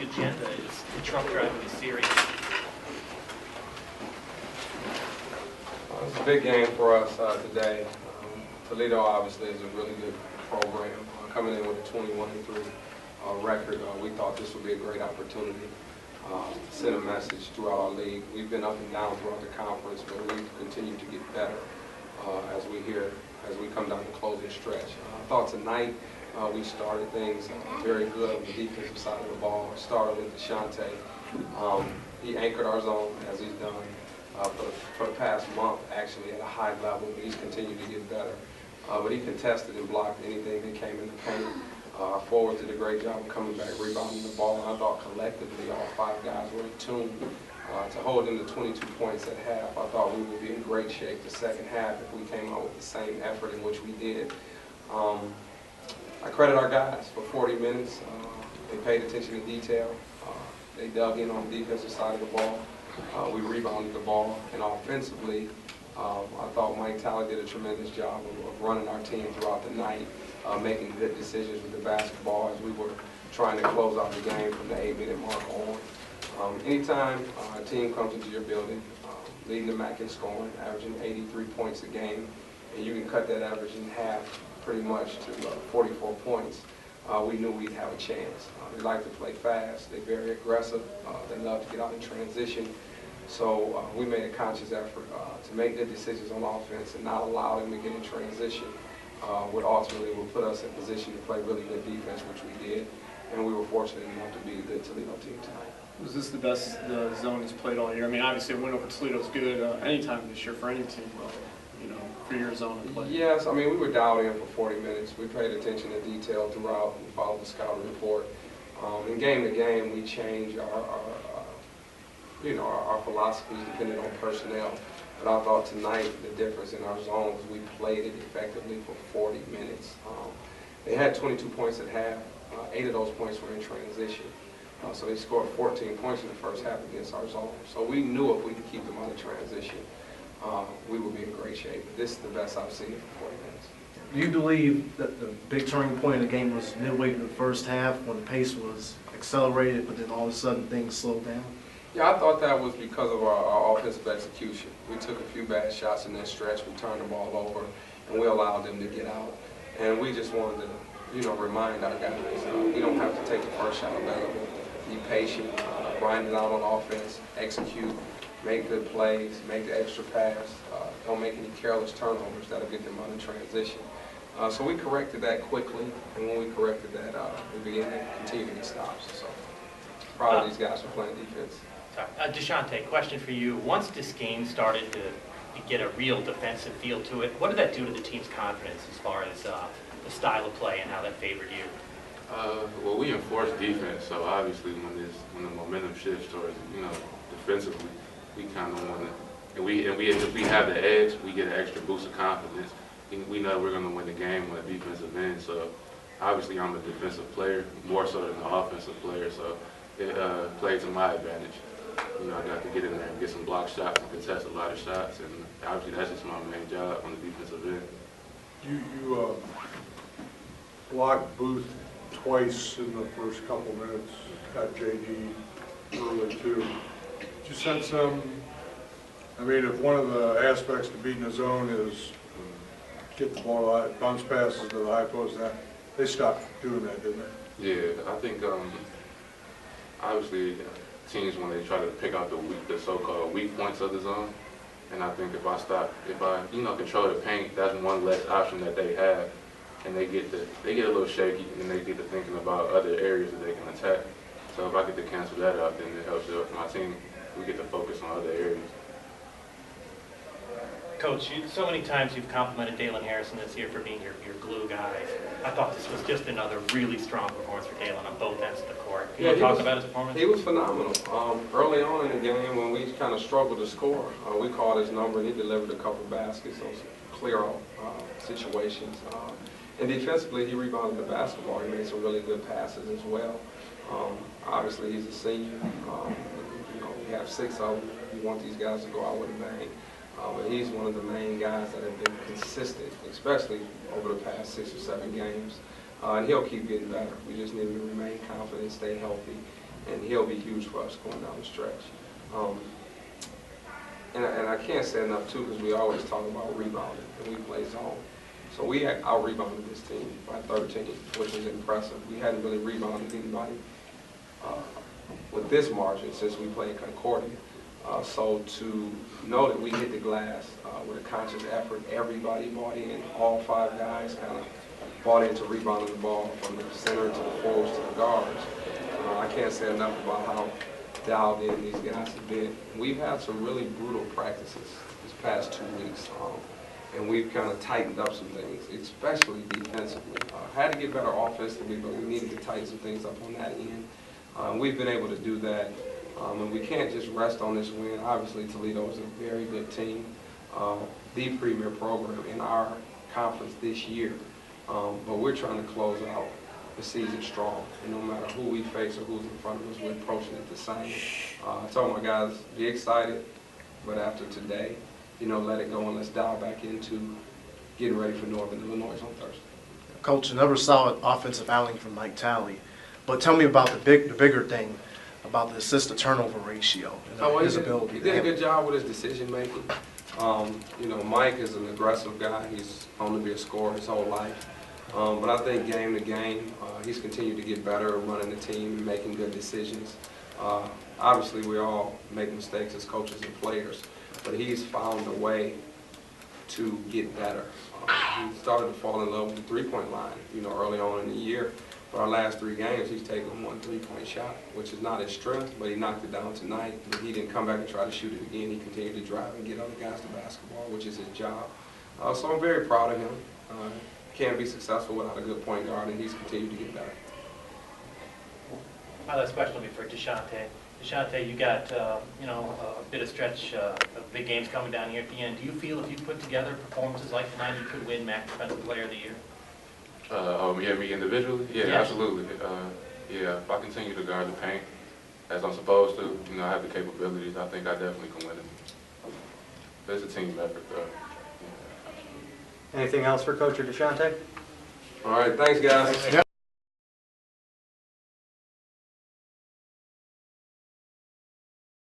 the agenda is the truck driving the series? It's a big game for us today. Toledo obviously is a really good program. Coming in with a 21-3 record, we thought this would be a great opportunity to send a message throughout our league. We've been up and down throughout the conference, but we continue to get better as we come down the closing stretch. I thought tonight we started things very good on the defensive side of the ball. Started with Deshante. He anchored our zone as he's done for the past month, actually at a high level. He's continued to get better. But he contested and blocked anything that came in the paint. Our forwards did a great job of coming back, rebounding the ball, and I thought collectively all five guys were in tune to hold them to 22 points at half. I thought we would be in great shape the second half if we came out with the same effort in which we did. I credit our guys for 40 minutes. They paid attention to detail. They dug in on the defensive side of the ball. We rebounded the ball, and offensively, I thought Mike Talley did a tremendous job of running our team throughout the night, making good decisions with the basketball as we were trying to close out the game from the 8-minute mark on. Anytime a team comes into your building, leading the MAC in scoring, averaging 83 points a game, and you can cut that average in half pretty much to 44 points, we knew we'd have a chance. They like to play fast. They're very aggressive. They love to get out in transition. So we made a conscious effort to make good decisions on offense and not allow them to get in transition, what ultimately will put us in position to play really good defense, which we did. And we were fortunate enough to beat a good Toledo team tonight. Was this the best the zone has played all year? I mean, obviously a win over Toledo is good anytime this year for any team, you know, for your zone to play. Yes, I mean, we were dialed in for 40 minutes. We paid attention to detail throughout and followed the scouting report. In game to game, we change our philosophies depending on personnel. But I thought tonight the difference in our zone was we played it effectively for 40 minutes. They had 22 points at half. 8 of those points were in transition. So they scored 14 points in the first half against our zone. So we knew if we could keep them out of transition, we would be in great shape. But this is the best I've seen for 40 minutes. Do you believe that the big turning point in the game was midway through the first half when the pace was accelerated, but then all of a sudden things slowed down? Yeah, I thought that was because of our offensive execution. We took a few bad shots in that stretch. We turned the ball over, and we allowed them to get out. And we just wanted to, remind our guys, we don't have to take the first shot available. Be patient, grind it out on offense, execute, make good plays, make the extra pass. Don't make any careless turnovers that'll get them out in transition. So we corrected that quickly, and when we corrected that, we began to continue to get stops. So proud of these guys for playing defense. Deshante, question for you. Once this game started to get a real defensive feel to it, what did that do to the team's confidence as far as the style of play and how that favored you? Well, we enforce defense, so obviously when the momentum shifts towards, defensively, we kind of want to, if we have the edge, we get an extra boost of confidence. We know we're going to win the game on the defensive end, so obviously I'm a defensive player, more so than an offensive player, so it played to my advantage. I got to get in there and get some block shots and contest a lot of shots, and obviously that's just my main job on the defensive end. You blocked Booth twice in the first couple minutes, got JD early too. Did you sense I mean, if one of the aspects to beating the zone is get the ball out, bounce passes to the high post, they stopped doing that, didn't they? Yeah, I think obviously teams, when they try to pick out the so-called weak points of the zone, and I think if I control the paint, that's one less option that they have, and they get a little shaky, and they get to thinking about other areas that they can attack. So if I get to cancel that out, then it helps my team. We get to focus on other areas. Coach, so many times you've complimented Dalen Harrison this year for being your glue guy. I thought this was just another really strong performance for Dalen on both ends of the court. Can you talk about his performance? He was phenomenal. Early on in the game, when we kind of struggled to score, we called his number and he delivered a couple baskets on some clear-out situations. And defensively, he rebounded the basketball. He made some really good passes as well. Obviously, he's a senior. We have 6 of them. We want these guys to go out with a bang. But he's one of the main guys that have been consistent, especially over the past 6 or 7 games. And he'll keep getting better. We just need him to remain confident, stay healthy, and he'll be huge for us going down the stretch. And I can't say enough too, because we always talk about rebounding, and we play zone. So we out-rebounded this team by 13, which is impressive. We hadn't really rebounded anybody with this margin since we played Concordia. So to know that we hit the glass with a conscious effort, everybody bought in, all 5 guys kind of bought into rebounding the ball from the center to the forwards to the guards. I can't say enough about how dialed in these guys have been. We've had some really brutal practices this past 2 weeks, and we've kind of tightened up some things, especially defensively. Had to get better offensively, but we needed to tighten some things up on that end. We've been able to do that, and we can't just rest on this win. Obviously, Toledo is a very good team, the premier program in our conference this year, but we're trying to close out the season strong, and no matter who we face or who's in front of us, we're approaching it the same. I told my guys, be excited, but after today, let it go and let's dial back into getting ready for Northern Illinois on Thursday. Coach, another solid offensive outing from Mike Talley, but tell me about the bigger thing about the assist-to-turnover ratio and his ability. He did a good job with his decision making. Mike is an aggressive guy. He's known to be a scorer his whole life. But I think game to game, he's continued to get better at running the team and making good decisions. Obviously, we all make mistakes as coaches and players, but he's found a way to get better. He started to fall in love with the three-point line, early on in the year. For our last 3 games, he's taken 1 3-point shot, which is not his strength, but he knocked it down tonight. But he didn't come back and try to shoot it again. He continued to drive and get other guys to basketball, which is his job. So I'm very proud of him. Can't be successful without a good point guard, and he's continued to get better. My last question will be for Deshante. Deshante, you got a bit of stretch of big games coming down here at the end. Do you feel if you put together performances like tonight, you could win MAC Defensive Player of the Year? Me individually? Yeah, yes. Absolutely. If I continue to guard the paint as I'm supposed to, I have the capabilities, I think I definitely can win it. But it's a team effort, though. Anything else for Coach or Deshante? All right, thanks, guys.